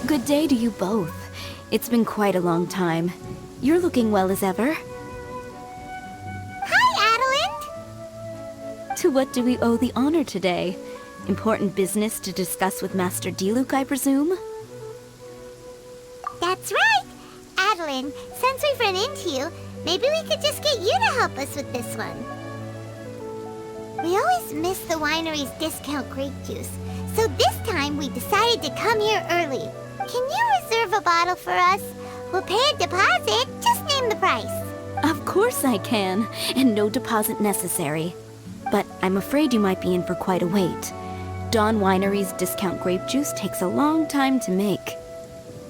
Good day to you both. It's been quite a long time. You're looking well as ever. Hi, Adalind! To what do we owe the honor today? Important business to discuss with Master Diluc, I presume? That's right! Adalind, since we've run into you, maybe we could just get you to help us with this one. We always miss the winery's discount grape juice, so this time we decided to come here early. Can you reserve a bottle for us? We'll pay a deposit, just name the price. Of course I can, and no deposit necessary. But I'm afraid you might be in for quite a wait. Dawn Winery's discount grape juice takes a long time to make.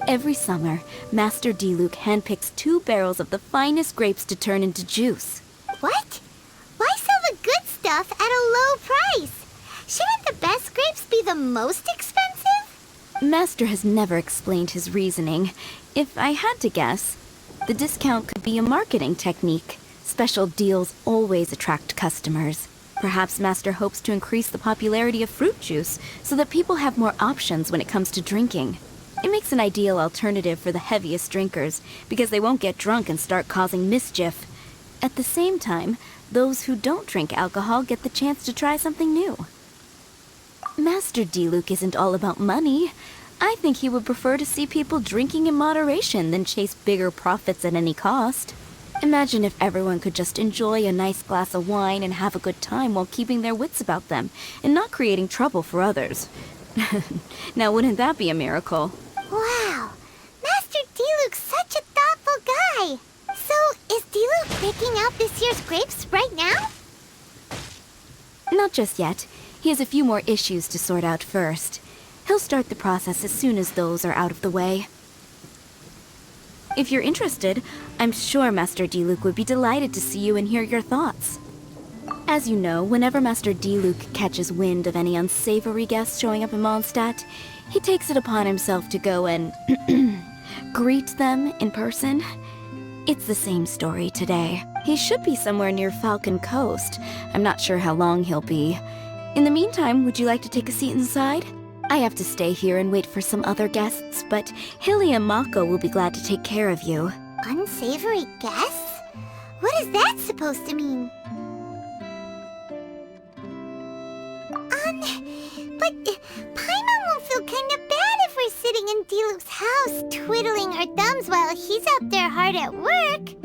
Every summer, Master Diluc handpicks 2 barrels of the finest grapes to turn into juice. What? Why sell the good stuff at a low price? Shouldn't the best grapes be the most expensive? Master has never explained his reasoning. If I had to guess, the discount could be a marketing technique. Special deals always attract customers. Perhaps Master hopes to increase the popularity of fruit juice so that people have more options when it comes to drinking. It makes an ideal alternative for the heaviest drinkers because they won't get drunk and start causing mischief. At the same time, those who don't drink alcohol get the chance to try something new. Master Diluc isn't all about money. I think he would prefer to see people drinking in moderation than chase bigger profits at any cost. Imagine if everyone could just enjoy a nice glass of wine and have a good time while keeping their wits about them and not creating trouble for others. Now, wouldn't that be a miracle? Wow! Master Diluc's such a thoughtful guy! So, is Diluc picking out this year's grapes right now? Not just yet. He has a few more issues to sort out first. He'll start the process as soon as those are out of the way. If you're interested, I'm sure Master Diluc would be delighted to see you and hear your thoughts. As you know, whenever Master Diluc catches wind of any unsavory guests showing up in Mondstadt, he takes it upon himself to go and greet them in person. It's the same story today. He should be somewhere near Falcon Coast. I'm not sure how long he'll be. In the meantime, would you like to take a seat inside? I have to stay here and wait for some other guests, but Hilly and Mako will be glad to take care of you. Unsavory guests? What is that supposed to mean? But Paimon will feel kind of bad if we're sitting in Diluc's house, twiddling our thumbs while he's out there hard at work.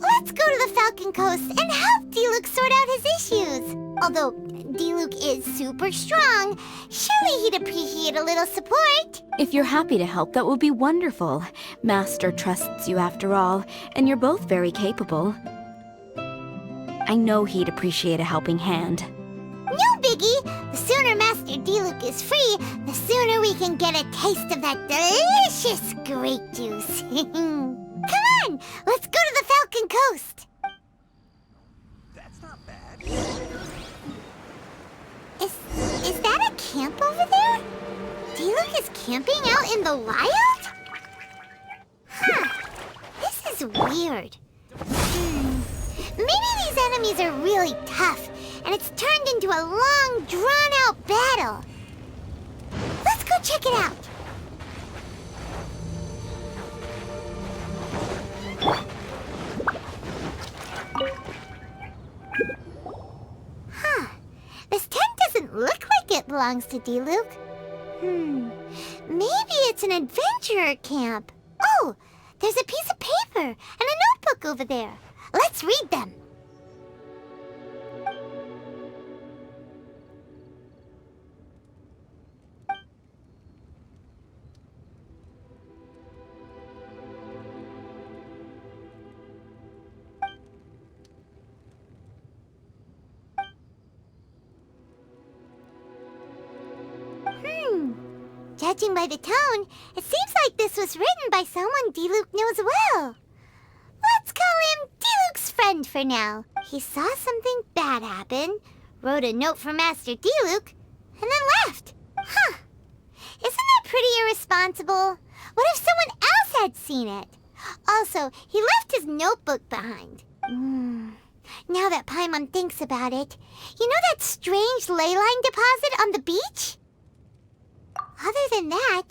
Let's go to the Falcon Coast and help Diluc sort out his issues. Although Diluc is super strong, surely he'd appreciate a little support. If you're happy to help, that would be wonderful. Master trusts you after all, and you're both very capable. I know he'd appreciate a helping hand. No biggie! The sooner Master Diluc is free, the sooner we can get a taste of that delicious grape juice. Come on, let's go to the Falcon Coast. That's not bad. Is that a camp over there? Diluc is camping out in the wild? Huh. This is weird. Maybe these enemies are really tough, and it's turned into a long, drawn-out battle. Let's go check it out. Huh. This tent doesn't look like it belongs to Diluc. Maybe it's an adventurer camp. Oh, there's a piece of paper and a notebook over there. Let's read them. Judging by the tone, it seems like this was written by someone Diluc knows well. Let's call him Diluc's friend for now. He saw something bad happen, wrote a note for Master Diluc, and then left. Huh. Isn't that pretty irresponsible? What if someone else had seen it? Also, he left his notebook behind. Now that Paimon thinks about it, you know that strange ley line deposit on the beach? than that,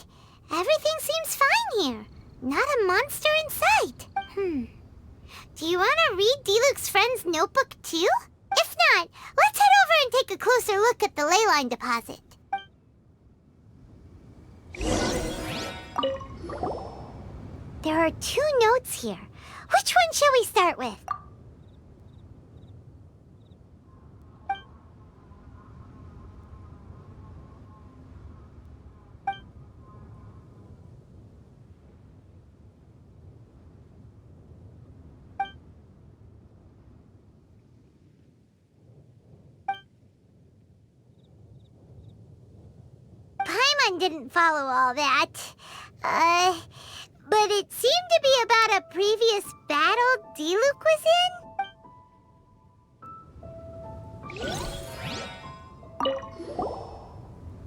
everything seems fine here. Not a monster in sight. Do you want to read Diluc's friend's notebook too? If not, let's head over and take a closer look at the ley line deposit. There are 2 notes here. Which one shall we start with? Paimon didn't follow all that. But it seemed to be about a previous battle Diluc was in?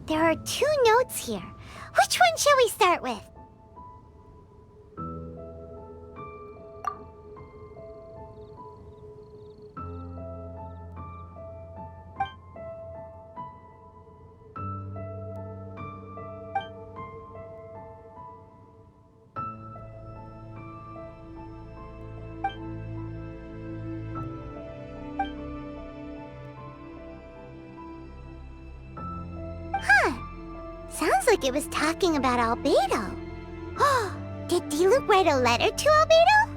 There are 2 notes here. Which one shall we start with? Sounds like it was talking about Albedo. Oh, did Diluc write a letter to Albedo?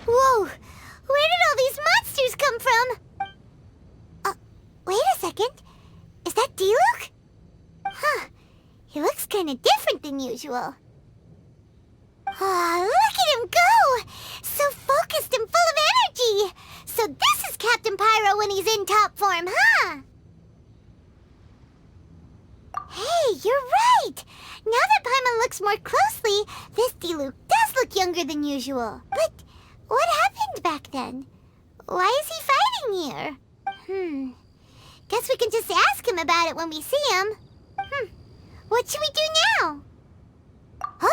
Whoa! Where did all these monsters come from? Wait a second. Is that Diluc? Huh. He looks kind of different than usual. Look at him go! So focused and full of energy! So this is Captain Pyro when he's in top form, huh? Hey, you're right! Now that Paimon looks more closely, this Diluc does look younger than usual. But what happened back then? Why is he fighting here? Guess we can just ask him about it when we see him. What should we do now?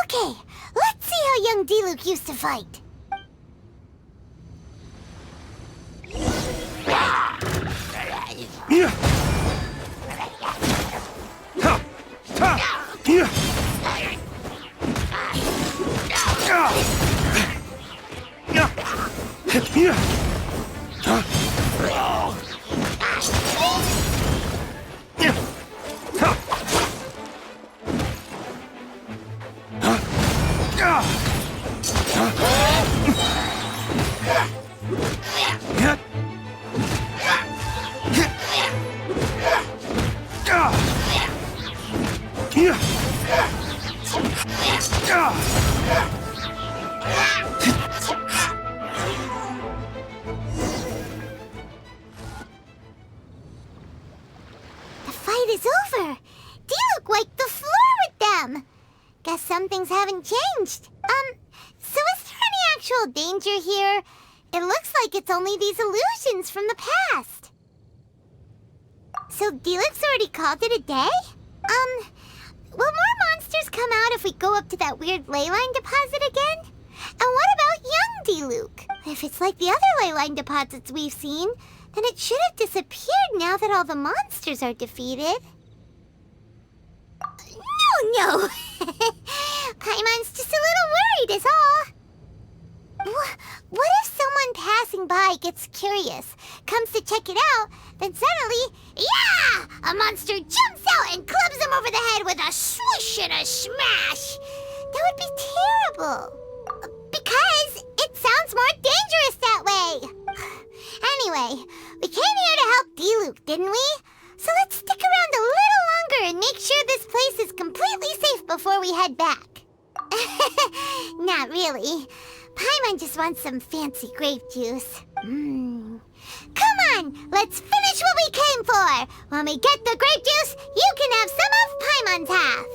Okay, let's see how young Diluc used to fight. The fight is over. Diluc wiped the floor with them. Guess some things haven't changed. So is there any actual danger here? It looks like it's only these illusions from the past. So Diluc's already called it a day? Will more monsters come out if we go up to that weird ley line deposit again? And what about young Diluc? If it's like the other ley line deposits we've seen, then it should have disappeared now that all the monsters are defeated. No! Paimon's just a little worried is all. What if someone passing by gets curious, comes to check it out, then suddenly, yeah! A monster jumps out and clubs them over the head with a swoosh and a smash! That would be terrible. Because it sounds more dangerous that way. Anyway, we came here to help Diluc, didn't we? So let's stick around a little longer and make sure this place is completely safe before we head back. Not really. Paimon just wants some fancy grape juice. Come on, let's finish what we came for. When we get the grape juice, you can have some of Paimon's half.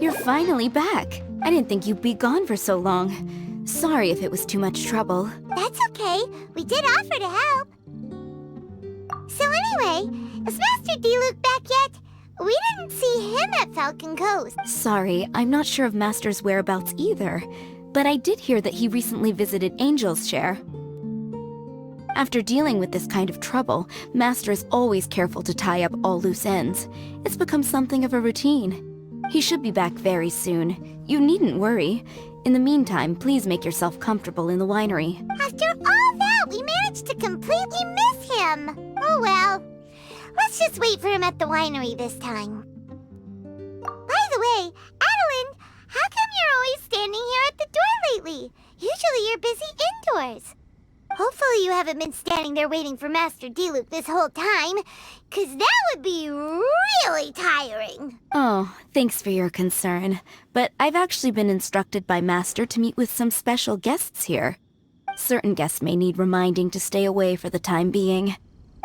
You're finally back. I didn't think you'd be gone for so long. Sorry if it was too much trouble. That's okay. We did offer to help. Anyway, is Master Diluc back yet? We didn't see him at Falcon Coast. Sorry, I'm not sure of Master's whereabouts either, but I did hear that he recently visited Angel's Share. After dealing with this kind of trouble, Master is always careful to tie up all loose ends. It's become something of a routine. He should be back very soon. You needn't worry. In the meantime, please make yourself comfortable in the winery. After all that, we managed to completely miss him. Oh well. Let's just wait for him at the winery this time. By the way, Adeline, how come you're always standing here at the door lately? Usually you're busy indoors. Hopefully you haven't been standing there waiting for Master Diluc this whole time, 'cause that would be really tiring. Oh, thanks for your concern. But I've actually been instructed by Master to meet with some special guests here. Certain guests may need reminding to stay away for the time being.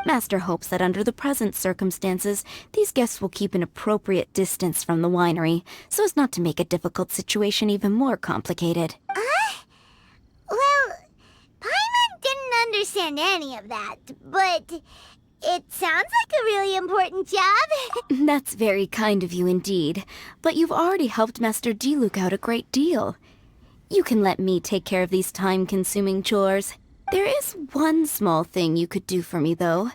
Master hopes that under the present circumstances, these guests will keep an appropriate distance from the winery, so as not to make a difficult situation even more complicated. Well, Paimon didn't understand any of that, but it sounds like a really important job. That's very kind of you indeed, but you've already helped Master Diluc out a great deal. You can let me take care of these time-consuming chores. There is one small thing you could do for me, though.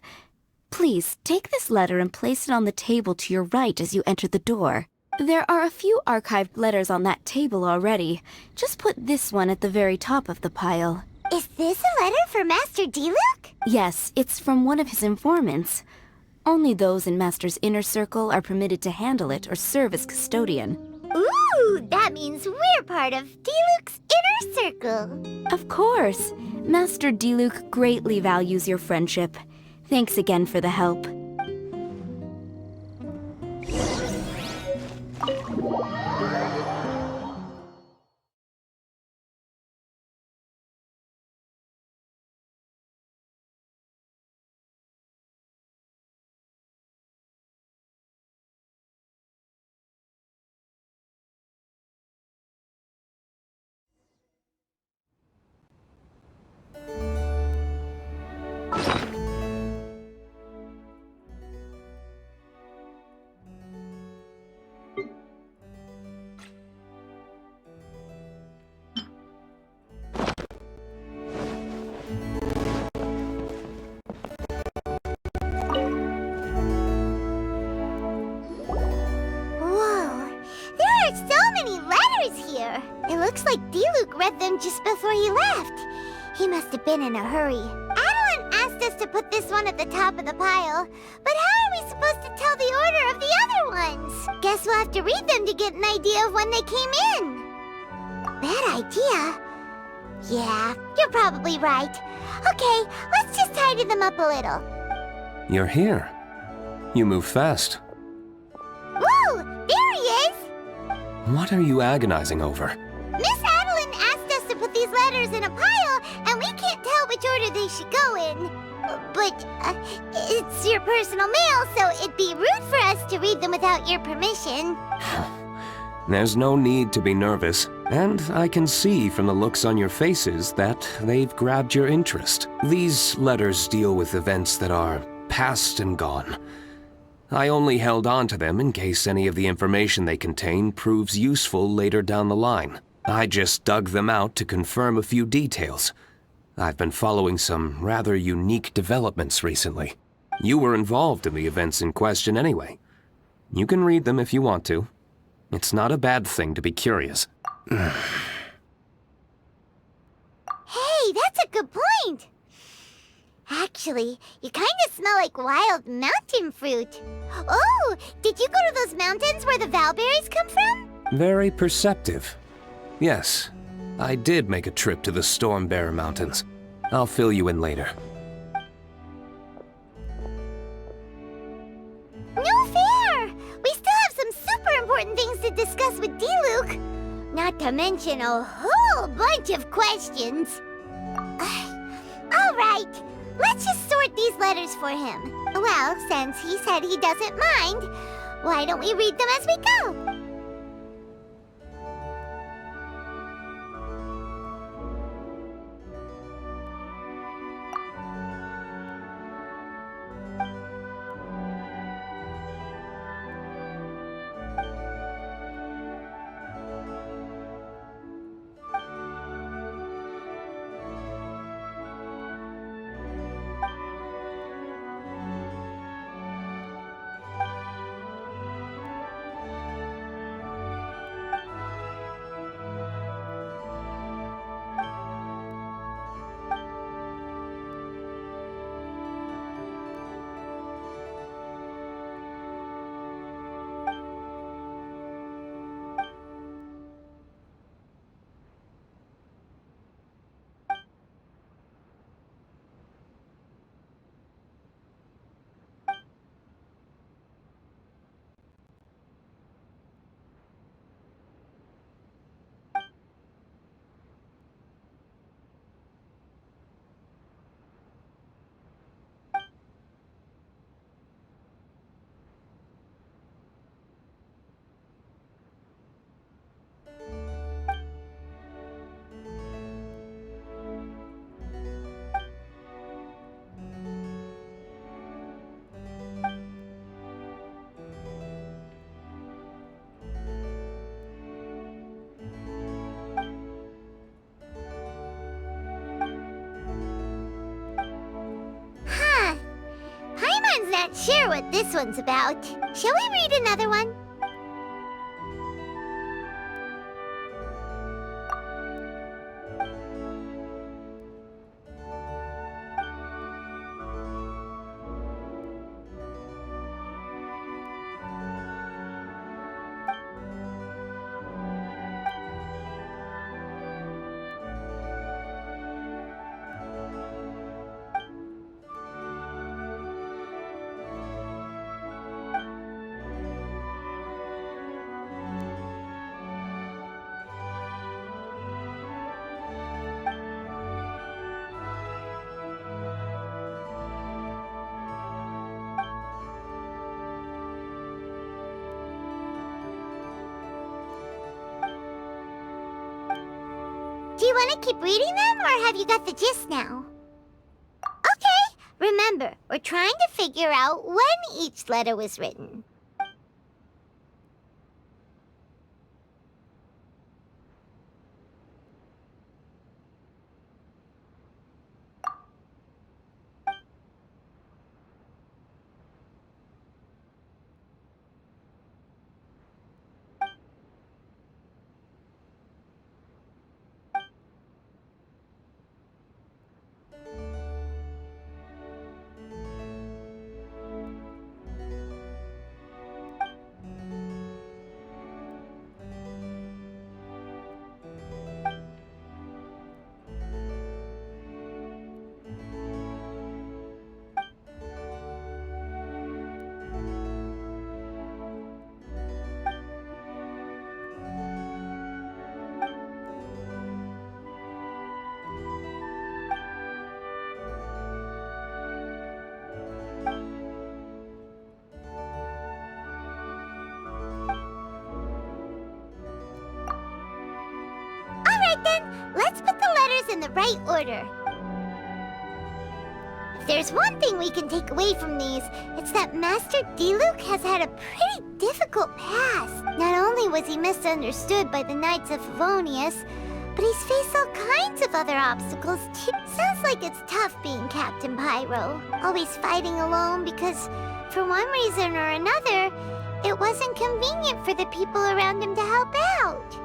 Please, take this letter and place it on the table to your right as you enter the door. There are a few archived letters on that table already. Just put this one at the very top of the pile. Is this a letter for Master Diluc? Yes, it's from one of his informants. Only those in Master's inner circle are permitted to handle it or serve as custodian. Ooh, that means we're part of Diluc's inner circle. Of course. Master Diluc greatly values your friendship. Thanks again for the help. Whoa, there are so many letters here. It looks like Diluc read them just before he left. He must have been in a hurry. Adeline asked us to put this one at the top of the pile, but how are we supposed to tell the order of the other ones? Guess we'll have to read them to get an idea of when they came in. Bad idea. Yeah, you're probably right. Okay, let's just tidy them up a little. You're here. You move fast. Woo! There he is! What are you agonizing over? Miss Adeline asked us to put these letters in a pile, and we can't tell which order they should go in. But it's your personal mail, so it'd be rude for us to read them without your permission. There's no need to be nervous, and I can see from the looks on your faces that they've grabbed your interest. These letters deal with events that are past and gone. I only held on to them in case any of the information they contain proves useful later down the line. I just dug them out to confirm a few details. I've been following some rather unique developments recently. You were involved in the events in question anyway. You can read them if you want to. It's not a bad thing to be curious. Hey, that's a good point. Actually, you kind of smell like wild mountain fruit. Oh, did you go to those mountains where the Valberries come from? Very perceptive. Yes, I did make a trip to the Stormbearer Mountains. I'll fill you in later. No fair! We still have some super important things to discuss with Diluc. Not to mention a whole bunch of questions. All right, let's just sort these letters for him. Well, since he said he doesn't mind, why don't we read them as we go? sure what this one's about. Shall we read another one? Do you want to keep reading them, or have you got the gist now? Okay, remember, we're trying to figure out when each letter was written. Alright then, let's put the letters in the right order. If there's one thing we can take away from these, it's that Master Diluc has had a pretty difficult past. Not only was he misunderstood by the Knights of Favonius, but he's faced all kinds of other obstacles too. Sounds like it's tough being Captain Pyro, always fighting alone because, for one reason or another, it wasn't convenient for the people around him to help out.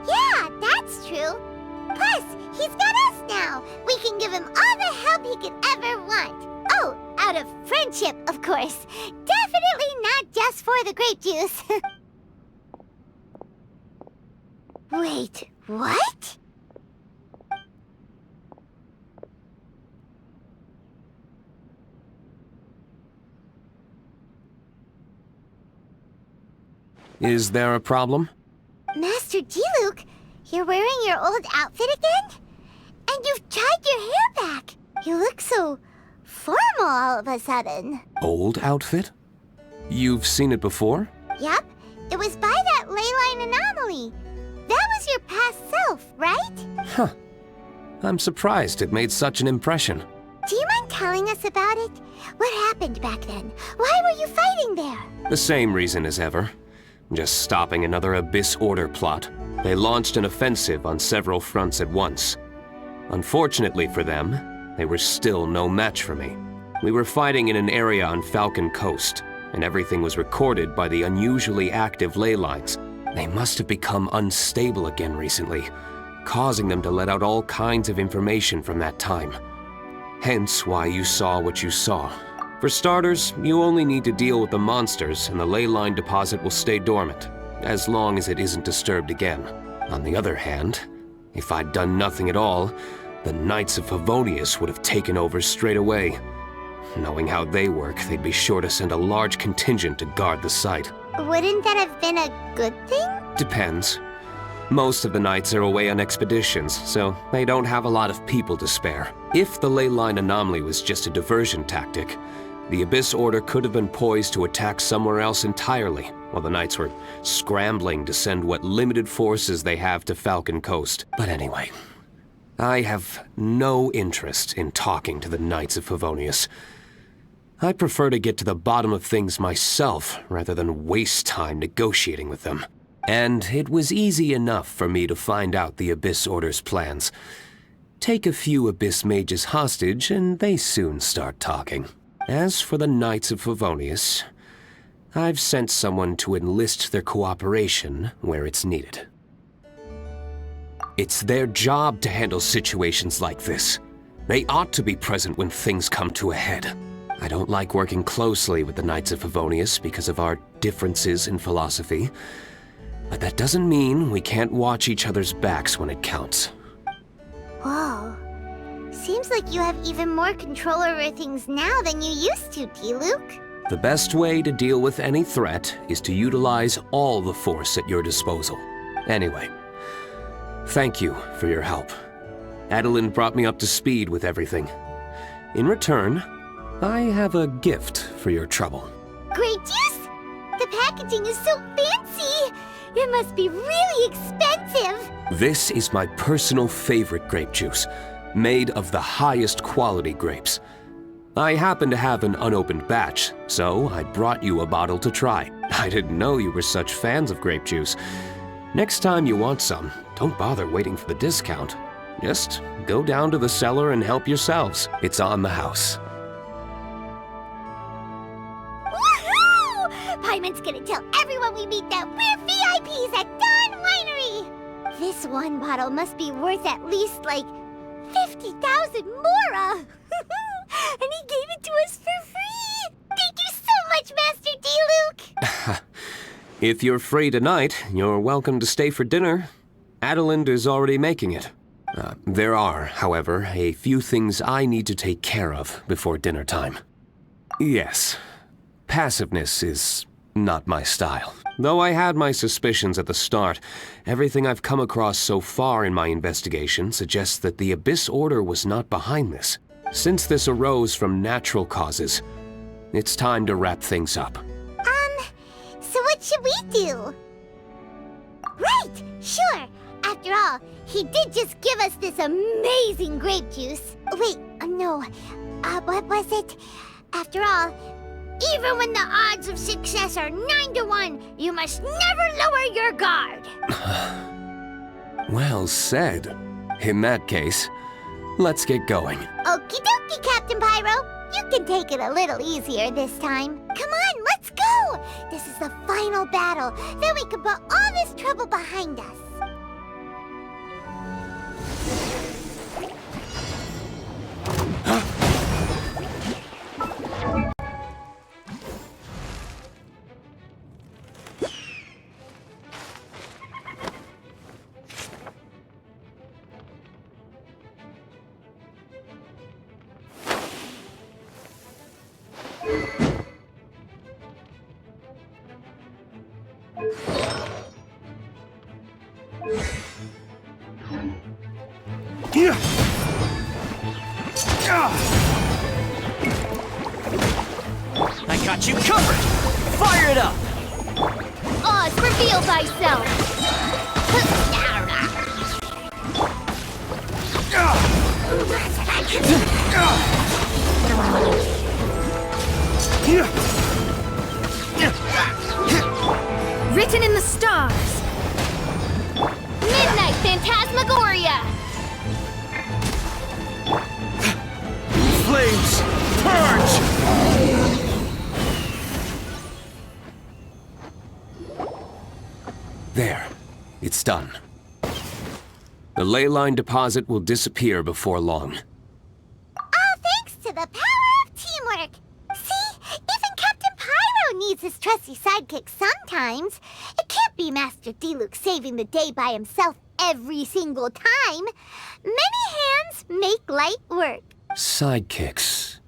Yeah, that's true. Plus, he's got us now. We can give him all the help he could ever want. Oh, out of friendship, of course. Definitely not just for the grape juice. Wait, what? Is there a problem? Master Diluc, you're wearing your old outfit again? And you've tied your hair back. You look so formal all of a sudden. Old outfit? You've seen it before? Yep, it was by that leyline anomaly. That was your past self, right? Huh. I'm surprised it made such an impression. Do you mind telling us about it? What happened back then? Why were you fighting there? The same reason as ever. Just stopping another Abyss Order plot. They launched an offensive on several fronts at once. Unfortunately for them, they were still no match for me. We were fighting in an area on Falcon Coast, and everything was recorded by the unusually active ley lines. They must have become unstable again recently, causing them to let out all kinds of information from that time. Hence why you saw what you saw. For starters, you only need to deal with the monsters and the ley line deposit will stay dormant, as long as it isn't disturbed again. On the other hand, if I'd done nothing at all, the Knights of Favonius would have taken over straight away. Knowing how they work, they'd be sure to send a large contingent to guard the site. Wouldn't that have been a good thing? Depends. Most of the Knights are away on expeditions, so they don't have a lot of people to spare. If the ley line anomaly was just a diversion tactic, the Abyss Order could have been poised to attack somewhere else entirely, while the Knights were scrambling to send what limited forces they have to Falcon Coast. But anyway, I have no interest in talking to the Knights of Favonius. I prefer to get to the bottom of things myself, rather than waste time negotiating with them. And it was easy enough for me to find out the Abyss Order's plans. Take a few Abyss Mages hostage, and they soon start talking. As for the Knights of Favonius, I've sent someone to enlist their cooperation where it's needed. It's their job to handle situations like this. They ought to be present when things come to a head. I don't like working closely with the Knights of Favonius because of our differences in philosophy, but that doesn't mean we can't watch each other's backs when it counts. Whoa. Seems like you have even more control over things now than you used to, Diluc. The best way to deal with any threat is to utilize all the force at your disposal. Anyway, thank you for your help. Adeline brought me up to speed with everything. In return, I have a gift for your trouble. Grape juice? The packaging is so fancy! It must be really expensive! This is my personal favorite grape juice, made of the highest quality grapes. I happen to have an unopened batch, so I brought you a bottle to try. I didn't know you were such fans of grape juice. Next time you want some, don't bother waiting for the discount. Just go down to the cellar and help yourselves. It's on the house. Woohoo! Paimon's gonna tell everyone we meet that we're VIPs at Dawn Winery! This one bottle must be worth at least, like, 50,000 mora! And he gave it to us for free! Thank you so much, Master Diluc! If you're free tonight, you're welcome to stay for dinner. Adeline is already making it. There are, however, a few things I need to take care of before dinner time. Yes, passiveness is not my style. Though I had my suspicions at the start, everything I've come across so far in my investigation suggests that the Abyss Order was not behind this. Since this arose from natural causes, it's time to wrap things up. So what should we do? Right, sure. After all, he did just give us this amazing grape juice. Wait, no. What was it? After all, even when the odds of success are 9 to 1, you must never lower your guard. Well said. In that case, let's get going. Okie dokie, Captain Pyro. You can take it a little easier this time. Come on, let's go! This is the final battle. Then we can put all this trouble behind us. I got you covered! Fire it up! Oz, reveal thyself! Written in the stars! Midnight Phantasmagoria! Flames! Purge! There. It's done. The ley line deposit will disappear before long. All thanks to the power of teamwork! See? Even Captain Pyro needs his trusty sidekick sometimes. It can't be Master Diluc saving the day by himself every single time. Many hands make light work. Sidekicks.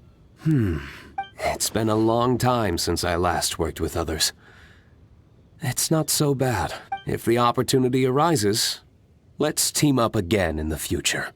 It's been a long time since I last worked with others. It's not so bad. If the opportunity arises, let's team up again in the future.